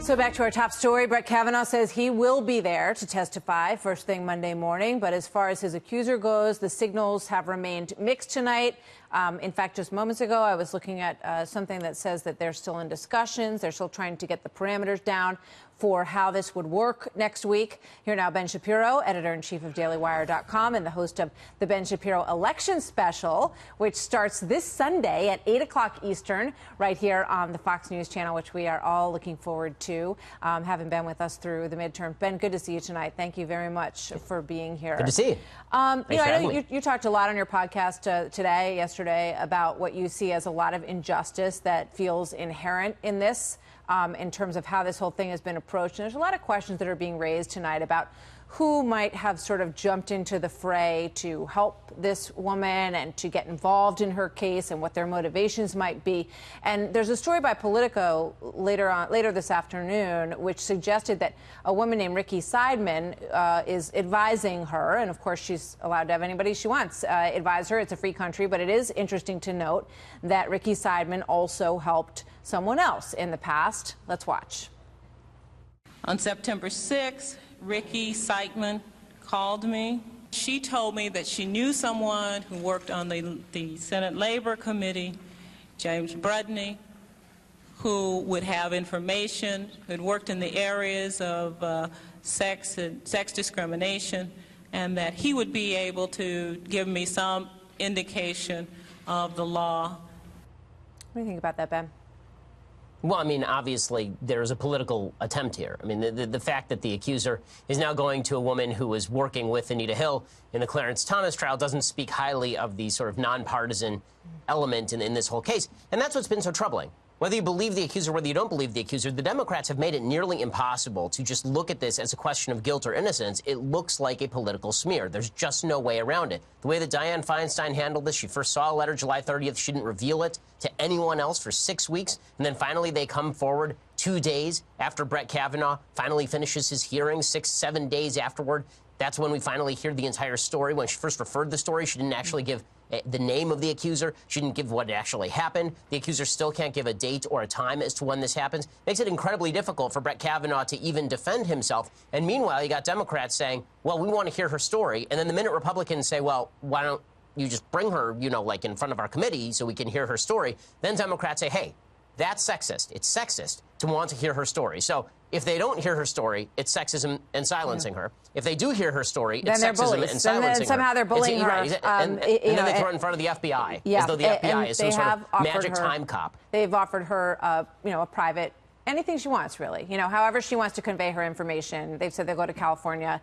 So back to our top story. Brett Kavanaugh says he will be there to testify first thing Monday morning. But as far as his accuser goes, the signals have remained mixed tonight. In fact, just moments ago, I was looking at something that says that they're still in discussions. They're still trying to get the parameters down for how this would work next week. Here now, Ben Shapiro, editor-in-chief of DailyWire.com and the host of the Ben Shapiro Election Special, which starts this Sunday at 8 o'clock Eastern, right here on the Fox News channel, which we are all looking forward to having Ben with us through the midterm. Ben, good to see you tonight. Thank you very much for being here. Good to see you. I know you talked a lot on your podcast yesterday, about what you see as a lot of injustice that feels inherent in this. In terms of how this whole thing has been approached. And there's a lot of questions that are being raised tonight about who might have sort of jumped into the fray to help this woman and to get involved in her case and what their motivations might be. And there's a story by Politico later this afternoon, which suggested that a woman named Ricky Seidman is advising her. And of course, she's allowed to have anybody she wants advise her. It's a free country. But it is interesting to note that Ricky Seidman also helped someone else in the past. Let's watch. On September 6th, Ricky Seidman called me. She told me that she knew someone who worked on the Senate Labor Committee, James Brudney, who would have information, who had worked in the areas of sex discrimination, and that he would be able to give me some indication of the law. What do you think about that, Ben? Well, I mean, obviously, there's a political attempt here. I mean, the fact that the accuser is now going to a woman who was working with Anita Hill in the Clarence Thomas trial doesn't speak highly of the sort of nonpartisan element in this whole case. And that's what's been so troubling. Whether you believe the accuser, whether you don't believe the accuser, the Democrats have made it nearly impossible to just look at this as a question of guilt or innocence. It looks like a political smear. There's just no way around it. The way that Dianne Feinstein handled this, she first saw a letter July 30th. She didn't reveal it to anyone else for 6 weeks. And then finally they come forward 2 days after Brett Kavanaugh finally finishes his hearing, 6-7 days afterward. That's when we finally hear the entire story. When she first referred the story, she didn't actually give the name of the accuser. She didn't give what actually happened. The accuser still can't give a date or a time as to when this happens. Makes it incredibly difficult for Brett Kavanaugh to even defend himself. And meanwhile, you got Democrats saying, well, we want to hear her story. And then the minute Republicans say, well, why don't you just bring her, like in front of our committee so we can hear her story, then Democrats say, hey, that's sexist. It's sexist to want to hear her story. So if they don't hear her story, it's sexism and silencing her. If they do hear her story, it's sexism and silencing her. Somehow they're bullying her. And then they throw it in front of the FBI, as though the FBI is some sort of magic time cop. They've offered her, a private anything she wants, really. However she wants to convey her information. They've said they'll go to California.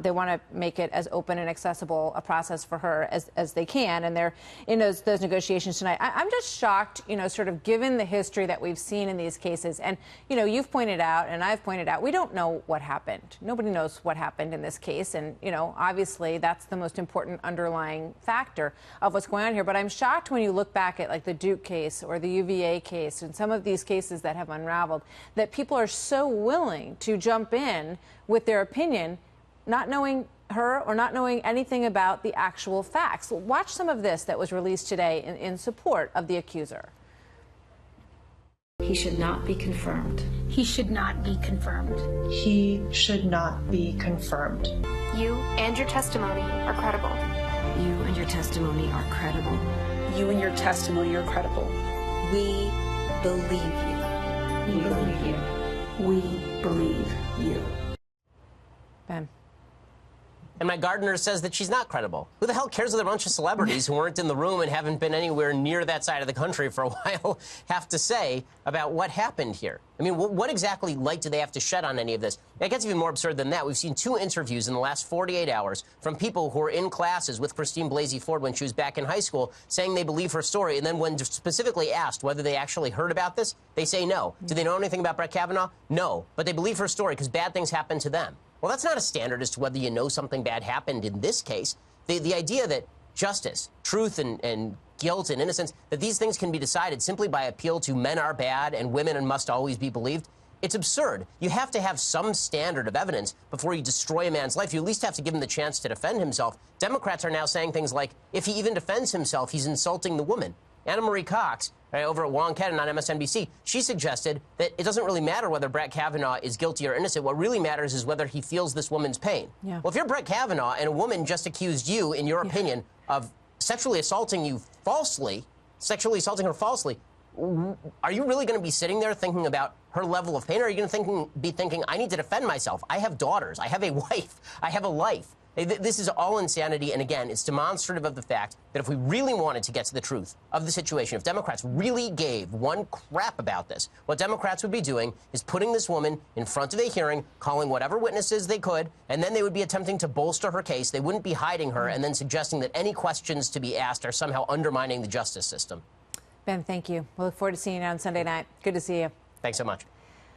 They want to make it as open and accessible a process for her as they can. And they're in those negotiations tonight. I'm just shocked, sort of given the history that we've seen in these cases. And, you've pointed out and I've pointed out, we don't know what happened. Nobody knows what happened in this case. And, obviously that's the most important underlying factor of what's going on here. But I'm shocked when you look back at like the Duke case or the UVA case and some of these cases that have unraveled, that people are so willing to jump in with their opinion, not knowing her or not knowing anything about the actual facts. Watch some of this that was released today in support of the accuser. He should not be confirmed. He should not be confirmed. He should not be confirmed. You and your testimony are credible. You and your testimony are credible. You and your testimony are credible. We believe you. We believe you. We believe you. Ben. And Mike Gardner says that she's not credible. Who the hell cares what a bunch of celebrities who weren't in the room and haven't been anywhere near that side of the country for a while have to say about what happened here? I mean, what exactly light do they have to shed on any of this? It gets even more absurd than that. We've seen 2 interviews in the last 48 hours from people who were in classes with Christine Blasey Ford when she was back in high school saying they believe her story. And then when specifically asked whether they actually heard about this, they say no. Do they know anything about Brett Kavanaugh? No. But they believe her story because bad things happened to them. Well, that's not a standard as to whether you know something bad happened in this case. The idea that justice, truth, and guilt and innocence, that these things can be decided simply by appeal to men are bad and women must always be believed, it's absurd. You have to have some standard of evidence before you destroy a man's life. You at least have to give him the chance to defend himself. Democrats are now saying things like, if he even defends himself, he's insulting the woman. Anna Marie Cox, over at Wonkedon on MSNBC, she suggested that it doesn't really matter whether Brett Kavanaugh is guilty or innocent. What really matters is whether he feels this woman's pain. Yeah. Well, if you're Brett Kavanaugh and a woman just accused you, in your opinion, of sexually assaulting you falsely, sexually assaulting her falsely, are you really going to be sitting there thinking about her level of pain? Or are you going to be thinking, I need to defend myself. I have daughters. I have a wife. I have a life. This is all insanity. And again, it's demonstrative of the fact that if we really wanted to get to the truth of the situation, if Democrats really gave one crap about this, what Democrats would be doing is putting this woman in front of a hearing, calling whatever witnesses they could, and then they would be attempting to bolster her case. They wouldn't be hiding her and then suggesting that any questions to be asked are somehow undermining the justice system. Ben, thank you. We'll look forward to seeing you on Sunday night. Good to see you. Thanks so much.